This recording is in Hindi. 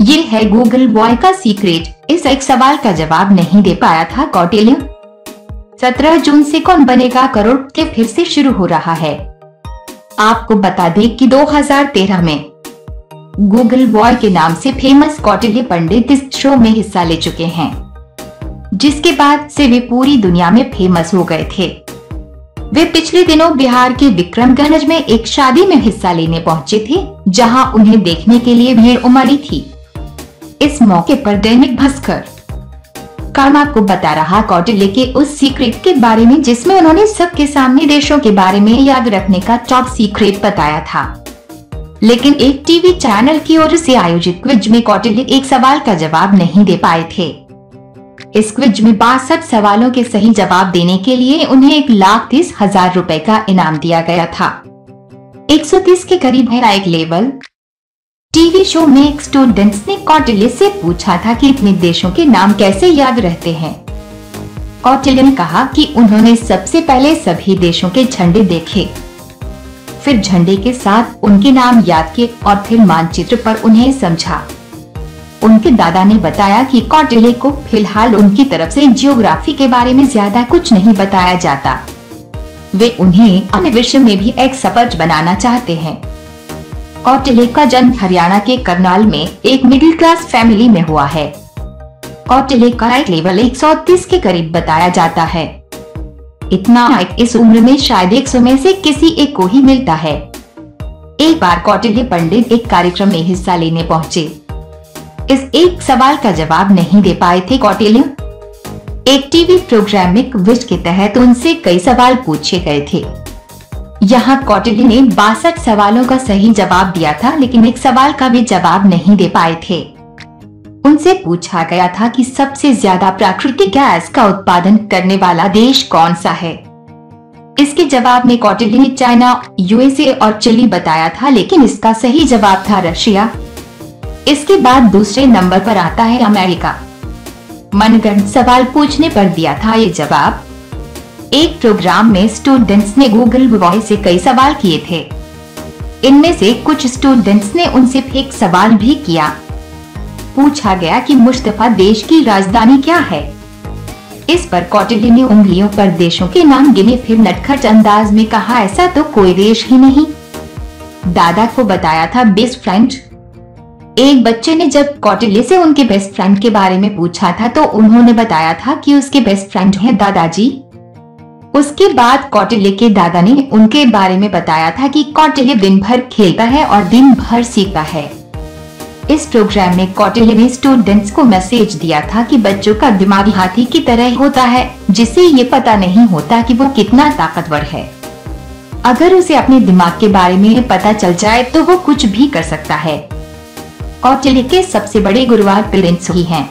ये है गूगल बॉय का सीक्रेट। इस एक सवाल का जवाब नहीं दे पाया था कौटिल्य। 17 जून से कौन बनेगा करोड़पति फिर से शुरू हो रहा है। आपको बता दें कि 2013 में गूगल बॉय के नाम से फेमस कौटिल्य पंडित इस शो में हिस्सा ले चुके हैं, जिसके बाद से वे पूरी दुनिया में फेमस हो गए थे। वे पिछले दिनों बिहार के विक्रमगंज में एक शादी में हिस्सा लेने पहुंचे थे, जहां उन्हें देखने के लिए भीड़ उमड़ी थी। इस मौके पर दैनिक भास्कर काम आपको बता रहा कौटिल्य के उस सीक्रेट के बारे में, जिसमें उन्होंने सबके सामने देशों के बारे में याद रखने का टॉप सीक्रेट बताया था। लेकिन एक टीवी चैनल की ओर से आयोजित क्विज में कौटिल्य एक सवाल का जवाब नहीं दे पाए थे। इस क्विज में 62 सवालों के सही जवाब देने के लिए उन्हें 1,30,000 रुपए का इनाम दिया गया था। 130 के करीब है एक लेवल। टीवी शो में एक स्टूडेंट्स ने कौटिल्य से पूछा था कि इतने देशों के नाम कैसे याद रहते हैं। कौटिल्य ने कहा कि उन्होंने सबसे पहले सभी देशों के झंडे देखे, फिर झंडे के साथ उनके नाम याद किए और फिर मानचित्र पर उन्हें समझा। उनके दादा ने बताया कि कौटिल्य को फिलहाल उनकी तरफ से जियोग्राफी के बारे में ज्यादा कुछ नहीं बताया जाता। वे उन्हें अन्य विषय में भी एक्सपर्ट बनाना चाहते हैं। कौटिल्य का जन्म हरियाणा के करनाल में एक मिडिल क्लास फैमिली में हुआ है। कौटिल्य का एक लेवल 130 के करीब बताया जाता है। इतना इस उम्र में शायद 100 में से किसी एक को ही मिलता है। एक बार कौटिल्य पंडित एक कार्यक्रम में हिस्सा लेने पहुंचे। इस एक सवाल का जवाब नहीं दे पाए थे कौटिल्य। एक टीवी प्रोग्राम में क्विज के तहत उनसे कई सवाल पूछे गए थे। यहाँ कौटिल्य ने 62 सवालों का सही जवाब दिया था, लेकिन एक सवाल का भी जवाब नहीं दे पाए थे। उनसे पूछा गया था कि सबसे ज्यादा प्राकृतिक गैस का उत्पादन करने वाला देश कौन सा है। इसके जवाब में कौटिल्य ने चाइना, यूएसए और चिली बताया था, लेकिन इसका सही जवाब था रशिया। इसके बाद दूसरे नंबर पर आता है अमेरिका। मनगढ़ंत सवाल पूछने पर दिया था ये जवाब। एक प्रोग्राम में स्टूडेंट्स ने गूगल बॉय से कई सवाल किए थे। इनमें से कुछ स्टूडेंट्स ने उनसे फेक सवाल भी किया। पूछा गया कि मुस्तफा देश की राजधानी क्या है। इस पर कौटिल्य ने उंगलियों पर देशों के नाम गिने, फिर नटखट अंदाज में कहा, ऐसा तो कोई देश ही नहीं। दादा को बताया था बेस्ट फ्रेंड। एक बच्चे ने जब कौटिल्य से उनके बेस्ट फ्रेंड के बारे में पूछा था तो उन्होंने बताया था कि उसके बेस्ट फ्रेंड हैं दादाजी। उसके बाद कौटिल्य के दादा ने उनके बारे में बताया था कि कौटिल्य दिन भर खेलता है और दिन भर सीखता है। इस प्रोग्राम में कौटिल्य ने स्टूडेंट्स को मैसेज दिया था कि बच्चों का दिमाग हाथी की तरह होता है, जिसे ये पता नहीं होता कि वो कितना ताकतवर है। अगर उसे अपने दिमाग के बारे में पता चल जाए तो वो कुछ भी कर सकता है। कौटिल्य के सबसे बड़े गुरुवार पेरेंट्स ही हैं।